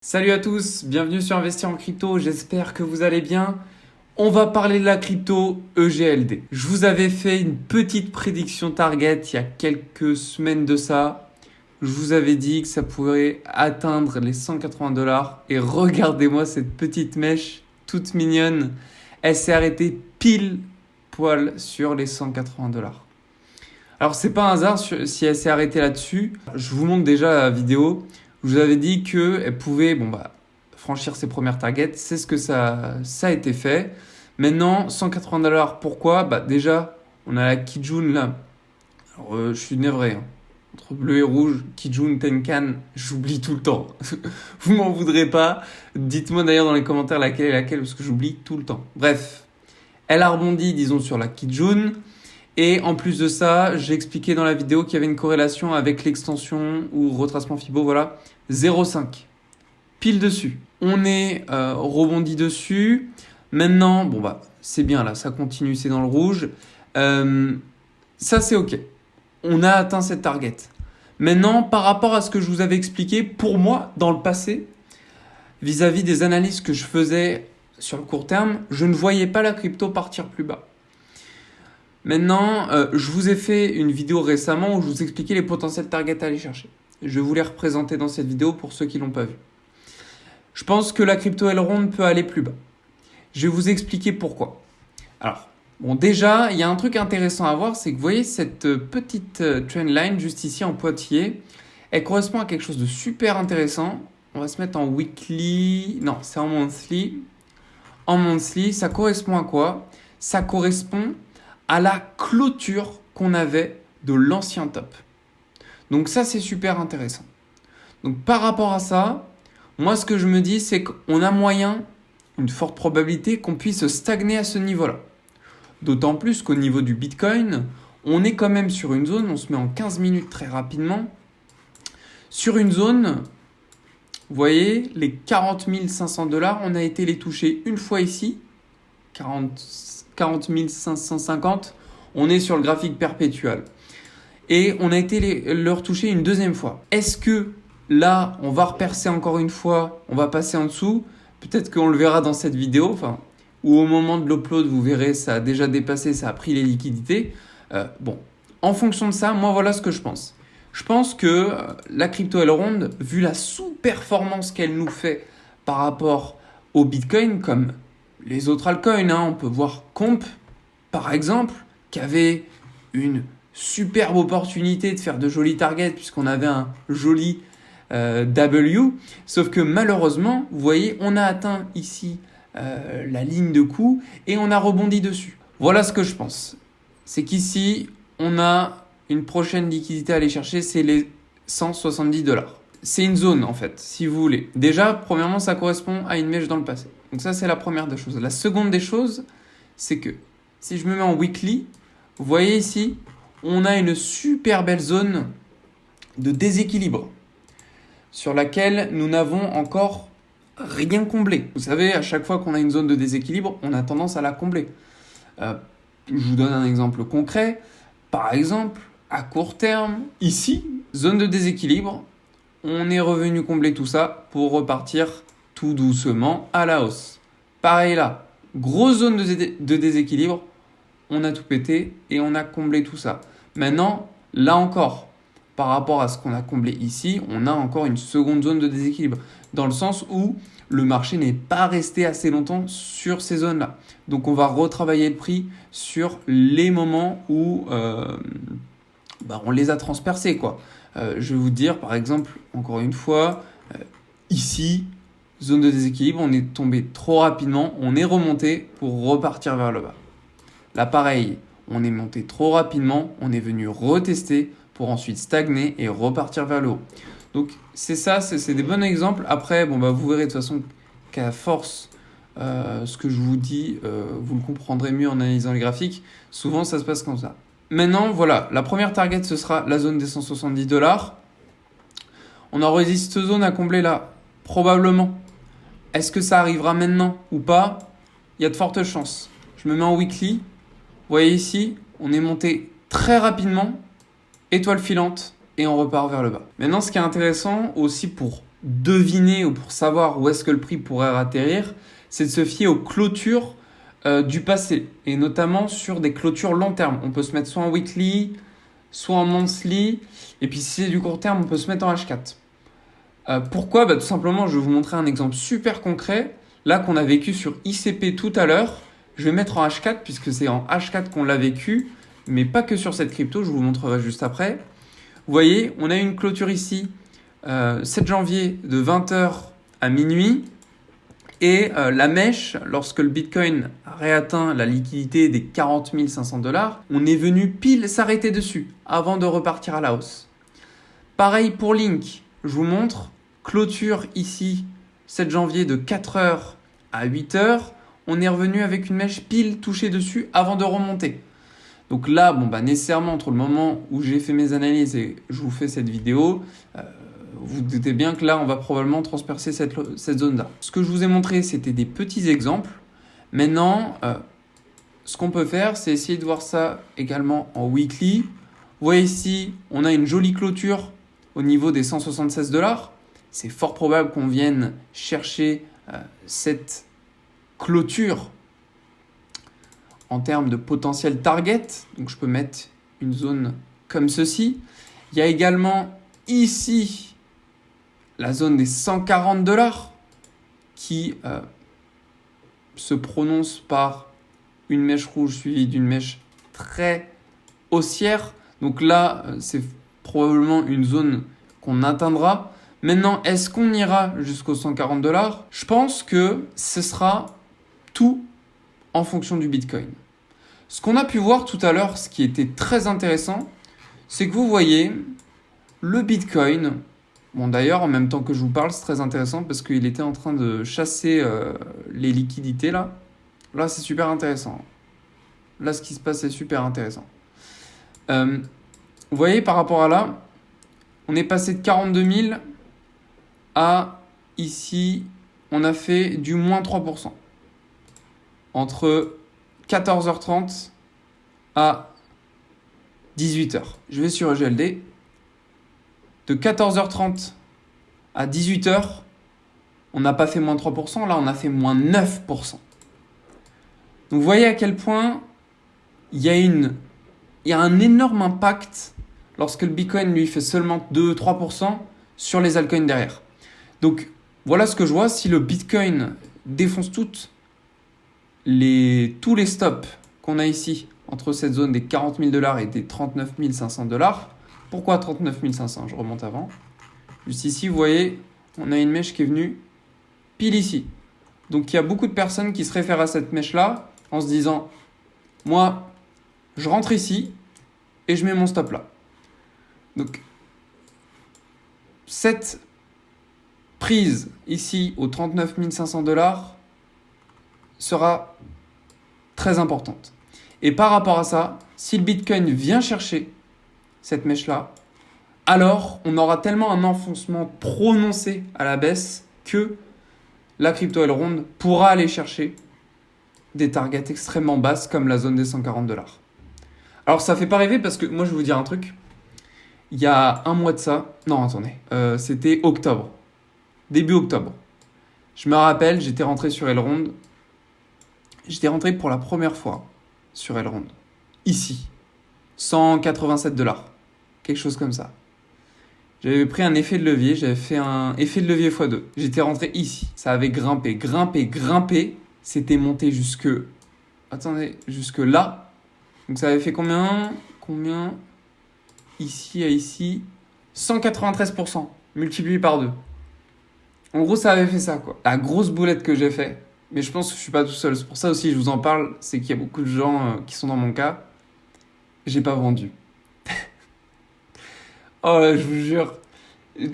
Salut à tous, bienvenue sur Investir en crypto, j'espère que vous allez bien. On va parler de la crypto EGLD. Je vous avais fait une petite prédiction target il y a quelques semaines de ça. Je vous avais dit que ça pourrait atteindre les 180 dollars. Et regardez-moi cette petite mèche toute mignonne. Elle s'est arrêtée pile poil sur les 180 dollars. Alors c'est pas un hasard si elle s'est arrêtée là-dessus. Je vous montre déjà la vidéo. Je vous avais dit qu'elle pouvait franchir ses premières targets. C'est ce que ça a été fait. Maintenant, 180 dollars, pourquoi? Déjà, on a la Kijun là. Alors, je suis navré. Entre bleu et rouge, Kijun, Tenkan, j'oublie tout le temps. Vous m'en voudrez pas. Dites-moi d'ailleurs dans les commentaires laquelle est laquelle, parce que j'oublie tout le temps. Bref, elle a rebondi, disons, sur la Kijun. Et en plus de ça, j'ai expliqué dans la vidéo qu'il y avait une corrélation avec l'extension ou retracement Fibo, voilà, 0,5. Pile dessus. On est rebondi dessus. Maintenant, c'est bien là, ça continue, c'est dans le rouge. Ça, c'est OK. On a atteint cette target. Maintenant, par rapport à ce que je vous avais expliqué, pour moi, dans le passé, vis-à-vis des analyses que je faisais sur le court terme, je ne voyais pas la crypto partir plus bas. Maintenant, je vous ai fait une vidéo récemment où je vous expliquais les potentiels targets à aller chercher. Je vais vous les représenter dans cette vidéo pour ceux qui ne l'ont pas vu. Je pense que la crypto Elrond peut aller plus bas. Je vais vous expliquer pourquoi. Alors, déjà, il y a un truc intéressant à voir, c'est que vous voyez cette petite trendline juste ici en pointillé, elle correspond à quelque chose de super intéressant. On va se mettre en weekly, non, c'est en monthly. En monthly, ça correspond à quoi? Ça correspond à la clôture qu'on avait de l'ancien top. Donc ça, c'est super intéressant. Donc par rapport à ça, moi ce que je me dis, c'est qu'on a moyen, une forte probabilité qu'on puisse stagner à ce niveau-là. D'autant plus qu'au niveau du Bitcoin, on est quand même sur une zone, on se met en 15 minutes très rapidement, sur une zone, vous voyez, les 40 500 dollars, on a été les toucher une fois ici, 40 550, on est sur le graphique perpétuel. Et on a été le retoucher une deuxième fois. Est-ce que là, on va repercer encore une fois, on va passer en dessous? Peut-être qu'on le verra dans cette vidéo, ou au moment de l'upload, vous verrez, ça a déjà dépassé, ça a pris les liquidités. En fonction de ça, moi, voilà ce que je pense. Je pense que la crypto Elrond, vu la sous-performance qu'elle nous fait par rapport au Bitcoin, comme les autres altcoins, on peut voir Comp, par exemple, qui avait une superbe opportunité de faire de jolis targets puisqu'on avait un joli W. Sauf que malheureusement, vous voyez, on a atteint ici la ligne de coup et on a rebondi dessus. Voilà ce que je pense. C'est qu'ici, on a une prochaine liquidité à aller chercher, c'est les 170 dollars. C'est une zone en fait, si vous voulez. Déjà, premièrement, ça correspond à une mèche dans le passé. Donc ça, c'est la première des choses. La seconde des choses, c'est que si je me mets en weekly, vous voyez ici, on a une super belle zone de déséquilibre sur laquelle nous n'avons encore rien comblé. Vous savez, à chaque fois qu'on a une zone de déséquilibre, on a tendance à la combler. Je vous donne un exemple concret. Par exemple, à court terme, ici, zone de déséquilibre, on est revenu combler tout ça pour repartir tout doucement à la hausse. Pareil là, grosse zone de déséquilibre, on a tout pété et on a comblé tout ça. Maintenant, là encore, par rapport à ce qu'on a comblé ici, on a encore une seconde zone de déséquilibre, dans le sens où le marché n'est pas resté assez longtemps sur ces zones-là. Donc on va retravailler le prix sur les moments où on les a transpercés, quoi. Je vais vous dire, par exemple, encore une fois, ici, zone de déséquilibre, on est tombé trop rapidement, on est remonté pour repartir vers le bas. Là, pareil, on est monté trop rapidement, on est venu retester pour ensuite stagner et repartir vers le haut. Donc, c'est ça, c'est des bons exemples. Après, vous verrez de toute façon qu'à force, ce que je vous dis, vous le comprendrez mieux en analysant les graphiques. Souvent, ça se passe comme ça. Maintenant, voilà, la première target, ce sera la zone des 170 dollars. On aura cette zone à combler là, probablement. Est-ce que ça arrivera maintenant ou pas? Il y a de fortes chances. Je me mets en weekly. Vous voyez ici, on est monté très rapidement, étoile filante, et on repart vers le bas. Maintenant, ce qui est intéressant aussi pour deviner ou pour savoir où est-ce que le prix pourrait atterrir, c'est de se fier aux clôtures du passé, et notamment sur des clôtures long terme. On peut se mettre soit en weekly, soit en monthly, et puis si c'est du court terme, on peut se mettre en H4. Pourquoi ? Tout simplement, je vais vous montrer un exemple super concret, là qu'on a vécu sur ICP tout à l'heure. Je vais mettre en H4 puisque c'est en H4 qu'on l'a vécu, mais pas que sur cette crypto, je vous montrerai juste après. Vous voyez, on a une clôture ici, 7 janvier de 20h à minuit, et la mèche, lorsque le Bitcoin a réatteint la liquidité des 40 500 $, on est venu pile s'arrêter dessus avant de repartir à la hausse. Pareil pour Link, je vous montre, clôture ici, 7 janvier de 4h à 8h, on est revenu avec une mèche pile touchée dessus avant de remonter. Donc là, nécessairement, entre le moment où j'ai fait mes analyses et je vous fais cette vidéo, vous doutez bien que là, on va probablement transpercer cette zone-là. Ce que je vous ai montré, c'était des petits exemples. Maintenant, ce qu'on peut faire, c'est essayer de voir ça également en weekly. Vous voyez ici, on a une jolie clôture au niveau des 176 $. C'est fort probable qu'on vienne chercher cette clôture en termes de potentiel target. Donc, je peux mettre une zone comme ceci. Il y a également ici la zone des 140 $ qui se prononce par une mèche rouge suivie d'une mèche très haussière. Donc là, c'est probablement une zone qu'on atteindra. Maintenant, est-ce qu'on ira jusqu'aux 140 $? Je pense que ce sera tout en fonction du Bitcoin. Ce qu'on a pu voir tout à l'heure, ce qui était très intéressant, c'est que vous voyez le Bitcoin. Bon, d'ailleurs, en même temps que je vous parle, c'est très intéressant parce qu'il était en train de chasser les liquidités là. Là, c'est super intéressant. Là, ce qui se passe, c'est super intéressant. Vous voyez, par rapport à là, on est passé de 42 000 à ici, on a fait du moins 3%. Entre 14h30 à 18h. Je vais sur EGLD. De 14h30 à 18h, on n'a pas fait moins 3%, là on a fait moins 9%. Donc vous voyez à quel point il y a un énorme impact lorsque le Bitcoin lui fait seulement 2-3% sur les altcoins derrière. Donc voilà ce que je vois, si le Bitcoin défonce tous les stops qu'on a ici entre cette zone des 40 000 $ et des 39 500 $. Pourquoi 39 500 ? Je remonte avant. Juste ici, vous voyez, on a une mèche qui est venue pile ici. Donc il y a beaucoup de personnes qui se réfèrent à cette mèche-là en se disant, moi, je rentre ici et je mets mon stop là. Donc cette prise ici aux 39 500 $ sera très importante. Et par rapport à ça, si le Bitcoin vient chercher cette mèche-là, alors on aura tellement un enfoncement prononcé à la baisse que la crypto Elrond pourra aller chercher des targets extrêmement basses comme la zone des 140 $. Alors ça fait pas rêver parce que moi je vais vous dire un truc. Il y a un mois de ça, non attendez, c'était octobre, début octobre. Je me rappelle, j'étais rentré sur Elrond. J'étais rentré pour la première fois sur Elrond. Ici. 187 $. Quelque chose comme ça. J'avais pris un effet de levier. J'avais fait un effet de levier x2. J'étais rentré ici. Ça avait grimpé. C'était monté jusque là. Donc ça avait fait combien ici à ici. 193%. Multiplié par 2. En gros, ça avait fait ça, quoi. La grosse boulette que j'ai fait. Mais je pense que je suis pas tout seul. C'est pour ça aussi que je vous en parle. C'est qu'il y a beaucoup de gens qui sont dans mon cas. J'ai pas vendu. Oh, je vous jure.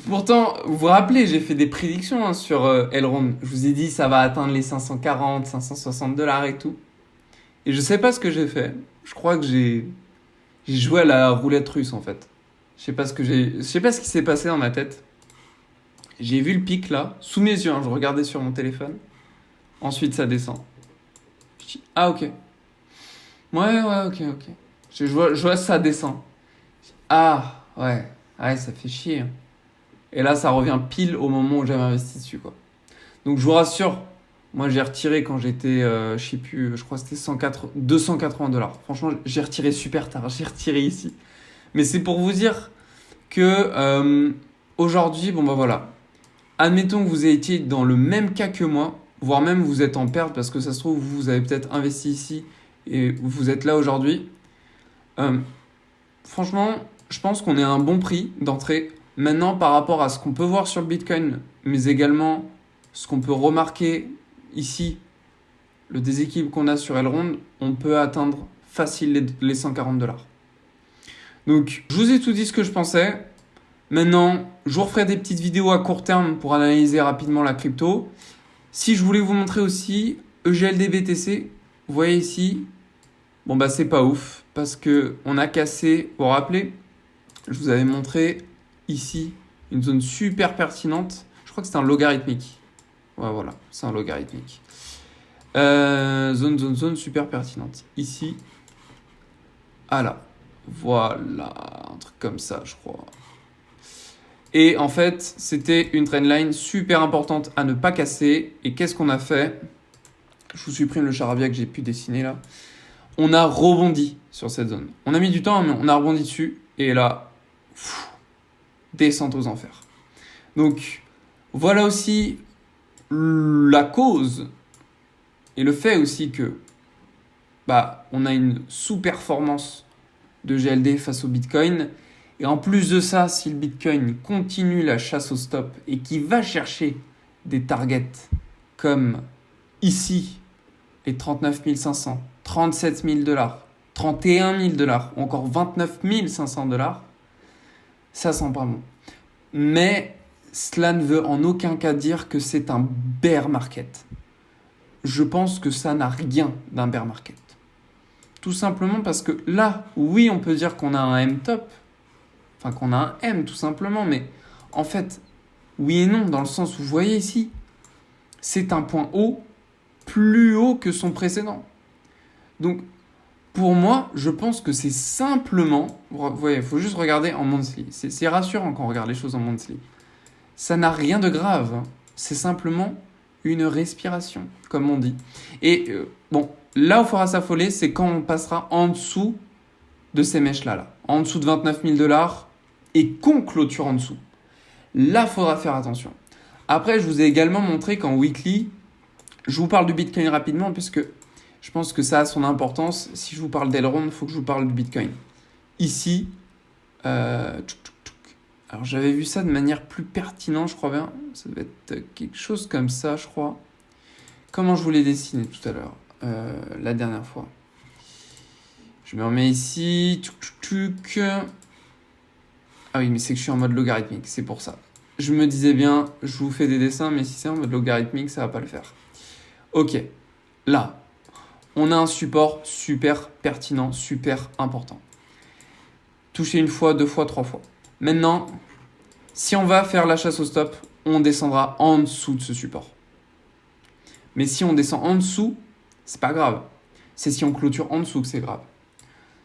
Pourtant, vous vous rappelez, j'ai fait des prédictions sur Elrond. Je vous ai dit, ça va atteindre les 540, 560 $ et tout. Et je sais pas ce que j'ai fait. Je crois que j'ai joué à la roulette russe, en fait. Je sais pas ce qui s'est passé dans ma tête. J'ai vu le pic là, sous mes yeux. Je regardais sur mon téléphone. Ensuite, ça descend. Je dis, ah, ok. Ouais, ok. Je vois ça descend. Ah, ouais, ça fait chier. Et là, ça revient pile au moment où j'avais investi dessus, quoi. Donc, je vous rassure, moi, j'ai retiré quand j'étais, je sais plus, je crois que c'était 280 $. Franchement, j'ai retiré super tard. J'ai retiré ici. Mais c'est pour vous dire que aujourd'hui, bon, bah voilà. Admettons que vous étiez dans le même cas que moi, voire même vous êtes en perte parce que ça se trouve, vous avez peut-être investi ici et vous êtes là aujourd'hui. Franchement, je pense qu'on est à un bon prix d'entrée. Maintenant, par rapport à ce qu'on peut voir sur le Bitcoin, mais également ce qu'on peut remarquer ici, le déséquilibre qu'on a sur Elrond, on peut atteindre facile les 140 $. Donc, je vous ai tout dit ce que je pensais. Maintenant, je vous referai des petites vidéos à court terme pour analyser rapidement la crypto. Si je voulais vous montrer aussi EGLD BTC, vous voyez ici, bon bah c'est pas ouf parce que on a cassé, vous vous rappelez, je vous avais montré ici une zone super pertinente. Je crois que c'est un logarithmique. Ouais, voilà, c'est un logarithmique. Zone super pertinente. Ici, ah là, voilà, un truc comme ça, je crois. Et en fait, c'était une trendline super importante à ne pas casser. Et qu'est-ce qu'on a fait? Je vous supprime le charabia que j'ai pu dessiner là. On a rebondi sur cette zone. On a mis du temps, mais on a rebondi dessus. Et là, descente aux enfers. Donc, voilà aussi la cause et le fait aussi que on a une sous-performance de GLD face au Bitcoin. Et en plus de ça, si le Bitcoin continue la chasse au stop et qu'il va chercher des targets comme ici, les 39 500, 37 000 $, 31 000 $, ou encore 29 500 $, ça sent pas bon. Mais cela ne veut en aucun cas dire que c'est un bear market. Je pense que ça n'a rien d'un bear market. Tout simplement parce que là, oui, on peut dire qu'on a un M-top, enfin qu'on a un M tout simplement, mais en fait, oui et non, dans le sens où vous voyez ici, c'est un point haut, plus haut que son précédent. Donc, pour moi, je pense que c'est simplement, vous voyez, il faut juste regarder en monthly. C'est rassurant quand on regarde les choses en monthly. Ça n'a rien de grave, hein. C'est simplement une respiration, comme on dit. Et bon, là où il faudra s'affoler, c'est quand on passera en dessous de ces mèches-là, en dessous de 29 000 $, et qu'on clôture en dessous. Là, il faudra faire attention. Après, je vous ai également montré qu'en weekly, je vous parle du Bitcoin rapidement, puisque je pense que ça a son importance. Si je vous parle d'Elrond, il faut que je vous parle du Bitcoin. Ici, alors j'avais vu ça de manière plus pertinente, je crois bien. Ça devait être quelque chose comme ça, je crois. Comment je vous l'ai dessiné tout à l'heure, la dernière fois. Je me remets ici. Ah oui, mais c'est que je suis en mode logarithmique, c'est pour ça. Je me disais bien, je vous fais des dessins, mais si c'est en mode logarithmique, ça va pas le faire. Ok, là, on a un support super pertinent, super important. Touché une fois, 2 fois, 3 fois. Maintenant, si on va faire la chasse au stop, on descendra en dessous de ce support. Mais si on descend en dessous, c'est pas grave. C'est si on clôture en dessous que c'est grave.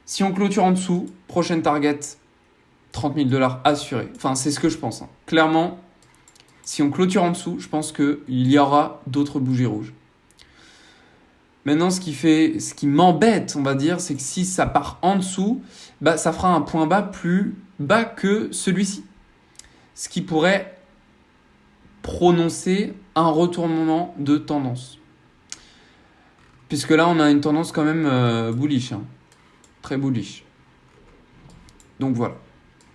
Si on clôture en dessous, prochaine target, 30 000 $ assuré. Enfin, c'est ce que je pense. Hein. Clairement, si on clôture en dessous, je pense qu'il y aura d'autres bougies rouges. Maintenant, ce qui m'embête, on va dire, c'est que si ça part en dessous, ça fera un point bas plus bas que celui-ci. Ce qui pourrait prononcer un retournement de tendance. Puisque là, on a une tendance quand même bullish. Hein. Très bullish. Donc voilà.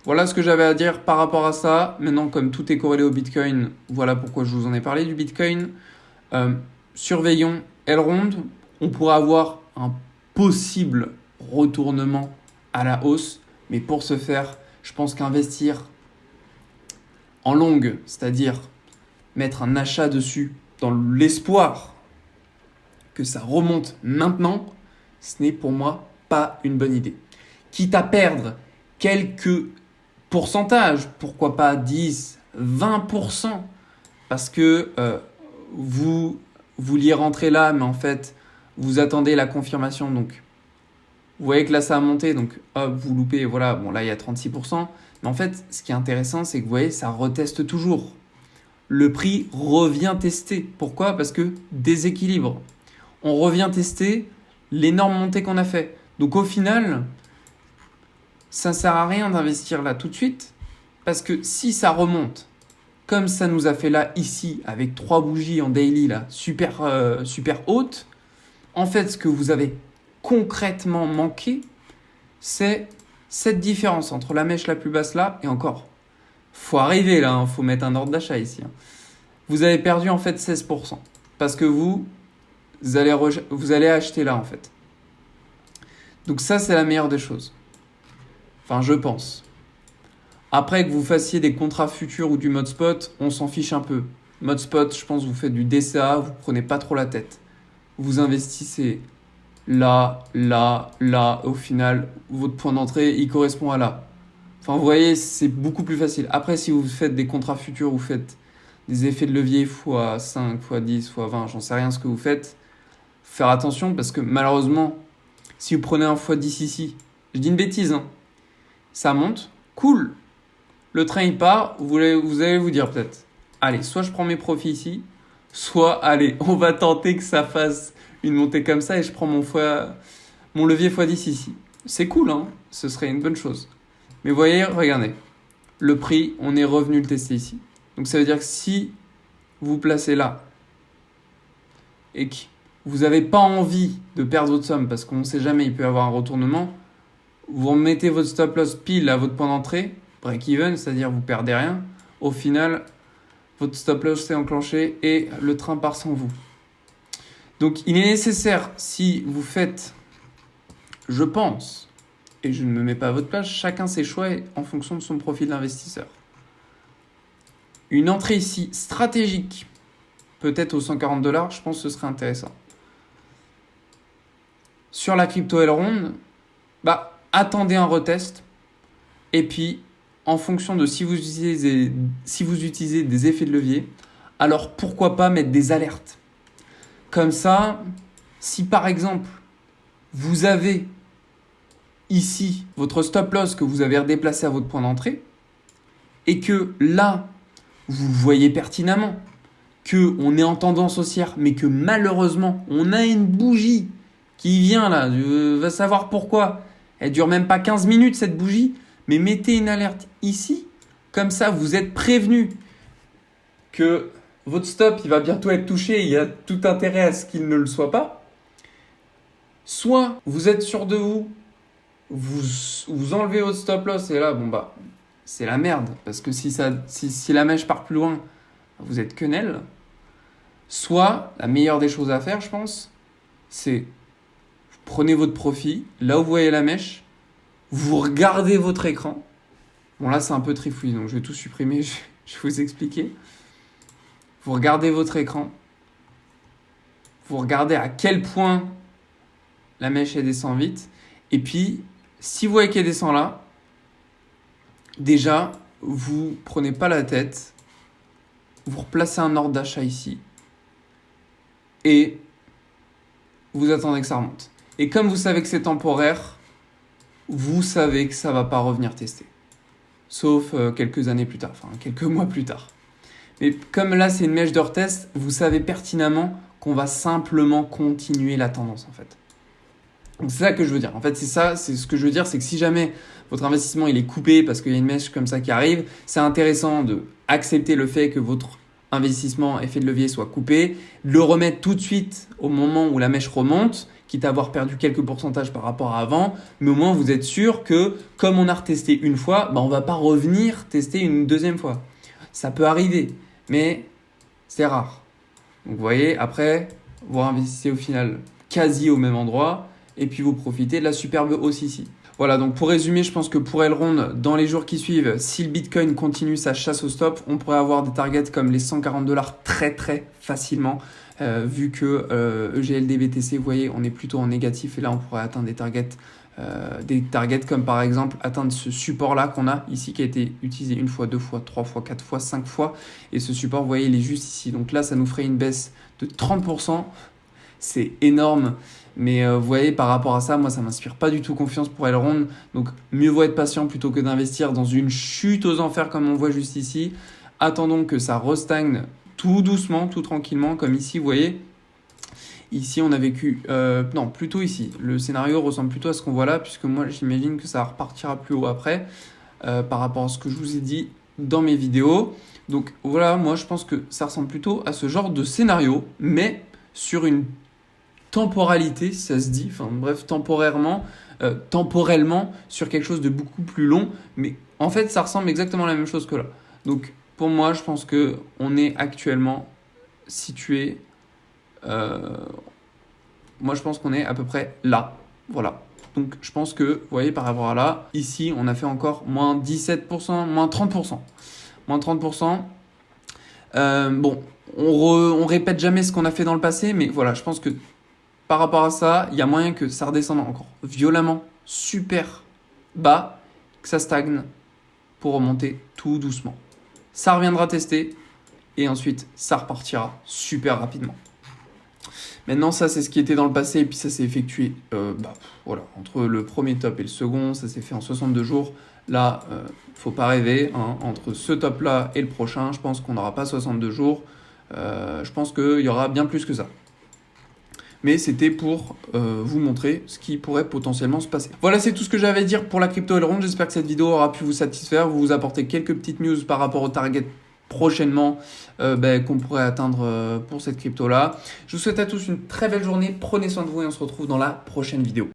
Voilà ce que j'avais à dire par rapport à ça. Maintenant, comme tout est corrélé au Bitcoin, voilà pourquoi je vous en ai parlé du Bitcoin. Surveillons Elrond. On pourrait avoir un possible retournement à la hausse. Mais pour ce faire, je pense qu'investir en longue, c'est-à-dire mettre un achat dessus dans l'espoir que ça remonte maintenant, ce n'est pour moi pas une bonne idée. Quitte à perdre quelques pourcentages, pourquoi pas 10, 20%, parce que vous vouliez rentrer là, mais en fait, vous attendez la confirmation. Donc, vous voyez que là, ça a monté, donc hop, vous loupez, voilà, bon là, il y a 36%. Mais en fait, ce qui est intéressant, c'est que vous voyez, ça reteste toujours. Le prix revient tester. Pourquoi? Parce que déséquilibre. On revient tester l'énorme montée qu'on a fait. Donc au final, ça ne sert à rien d'investir là tout de suite. Parce que si ça remonte, comme ça nous a fait là, ici, avec 3 bougies en daily, là, super hautes, en fait, ce que vous avez concrètement manqué, c'est cette différence entre la mèche la plus basse là et encore. Faut arriver là, faut mettre un ordre d'achat ici. Vous avez perdu en fait 16% parce que vous allez acheter là en fait. Donc ça, c'est la meilleure des choses. Enfin, je pense. Après que vous fassiez des contrats futurs ou du mode spot, on s'en fiche un peu. Mode spot, je pense que vous faites du DCA, vous prenez pas trop la tête. Vous investissez là, au final, votre point d'entrée, il correspond à là. Enfin, vous voyez, c'est beaucoup plus facile. Après, si vous faites des contrats futurs, vous faites des effets de levier x5, x10, x20, j'en sais rien ce que vous faites. Faire attention parce que malheureusement, si vous prenez un x10 ici, je dis une bêtise, hein, ça monte, cool. Le train il part, vous allez vous dire peut-être, allez, soit je prends mes profits ici, soit allez, on va tenter que ça fasse une montée comme ça et je prends mon levier x10 ici. C'est cool, hein, ce serait une bonne chose. Mais vous voyez, regardez, le prix, on est revenu le tester ici. Donc ça veut dire que si vous vous placez là et que vous n'avez pas envie de perdre votre somme parce qu'on ne sait jamais, il peut y avoir un retournement, vous remettez votre stop loss pile à votre point d'entrée, break-even, c'est-à-dire vous perdez rien. Au final, votre stop loss est enclenché et le train part sans vous. Donc il est nécessaire, si vous faites, je pense, et je ne me mets pas à votre place, chacun ses choix en fonction de son profil d'investisseur. Une entrée ici stratégique, peut-être aux $140, je pense que ce serait intéressant. Sur la crypto Elrond, attendez un retest. Et puis, en fonction de si vous utilisez des effets de levier, alors pourquoi pas mettre des alertes. Comme ça, si par exemple, vous avez ici votre stop loss que vous avez redéplacé à votre point d'entrée, et que là, vous voyez pertinemment qu'on est en tendance haussière, mais que malheureusement, on a une bougie qui vient là, va savoir pourquoi. Elle dure même pas 15 minutes cette bougie, mais mettez une alerte ici, comme ça vous êtes prévenu que votre stop il va bientôt être touché, il y a tout intérêt à ce qu'il ne le soit pas. Soit vous êtes sûr de vous enlevez votre stop loss et là, c'est la merde, parce que si la mèche part plus loin, vous êtes quenelle. Soit, la meilleure des choses à faire, je pense, c'est vous prenez votre profit, là où vous voyez la mèche, vous regardez votre écran. Bon, là, c'est un peu trifouille, donc je vais tout supprimer, je vais vous expliquer. Vous regardez votre écran, vous regardez à quel point la mèche elle descend vite, et puis, si vous voyez qu'elle descend là, déjà, vous prenez pas la tête, vous replacez un ordre d'achat ici, et vous attendez que ça remonte. Et comme vous savez que c'est temporaire, vous savez que ça va pas revenir tester. Sauf quelques années plus tard, enfin quelques mois plus tard. Mais comme là c'est une mèche de retest, vous savez pertinemment qu'on va simplement continuer la tendance en fait. Donc c'est ça que je veux dire. En fait c'est ce que je veux dire, c'est que si jamais votre investissement il est coupé parce qu'il y a une mèche comme ça qui arrive, c'est intéressant de accepter le fait que votre investissement effet de levier soit coupé, le remettre tout de suite au moment où la mèche remonte, quitte à avoir perdu quelques pourcentages par rapport à avant, mais au moins vous êtes sûr que comme on a retesté une fois, on ne va pas revenir tester une deuxième fois. Ça peut arriver, mais c'est rare. Donc vous voyez, après, vous investissez au final quasi au même endroit et puis vous profitez de la superbe hausse ici. Voilà, donc pour résumer, je pense que pour Elrond, dans les jours qui suivent, si le Bitcoin continue sa chasse au stop, on pourrait avoir des targets comme les $140 très très facilement, vu que EGLD BTC, vous voyez, on est plutôt en négatif et là on pourrait atteindre des targets comme par exemple atteindre ce support-là qu'on a ici qui a été utilisé une fois, deux fois, trois fois, quatre fois, 5 fois et ce support, vous voyez, il est juste ici. Donc là, ça nous ferait une baisse de 30%. c'est énorme. Mais vous voyez, par rapport à ça, moi, ça m'inspire pas du tout confiance pour Elrond. Donc, mieux vaut être patient plutôt que d'investir dans une chute aux enfers comme on voit juste ici. Attendons que ça restagne tout doucement, tout tranquillement, comme ici, vous voyez. Ici, on a vécu... non, plutôt ici. Le scénario ressemble plutôt à ce qu'on voit là, puisque moi, j'imagine que ça repartira plus haut après, par rapport à ce que je vous ai dit dans mes vidéos. Donc voilà, moi, je pense que ça ressemble plutôt à ce genre de scénario, mais sur une temporalité, ça se dit, enfin bref, temporellement, sur quelque chose de beaucoup plus long, mais en fait, ça ressemble exactement à la même chose que là. Donc, pour moi, je pense qu'on est actuellement situé... moi, je pense qu'on est à peu près là. Voilà. Donc, je pense que, vous voyez, par rapport à là, ici, on a fait encore moins 17%, moins 30%. Moins 30%. Bon, on répète jamais ce qu'on a fait dans le passé, mais voilà, je pense que par rapport à ça, il y a moyen que ça redescende encore violemment, super bas, que ça stagne pour remonter tout doucement. Ça reviendra tester et ensuite ça repartira super rapidement. Maintenant, ça c'est ce qui était dans le passé et puis ça s'est effectué voilà, entre le premier top et le second, ça s'est fait en 62 jours. Là, faut pas rêver, hein, entre ce top là et le prochain, je pense qu'on n'aura pas 62 jours. Je pense qu'il y aura bien plus que ça. Mais c'était pour vous montrer ce qui pourrait potentiellement se passer. Voilà, c'est tout ce que j'avais à dire pour la crypto Elrond. J'espère que cette vidéo aura pu vous satisfaire, vous apporter quelques petites news par rapport au target prochainement qu'on pourrait atteindre pour cette crypto là. Je vous souhaite à tous une très belle journée, prenez soin de vous et on se retrouve dans la prochaine vidéo.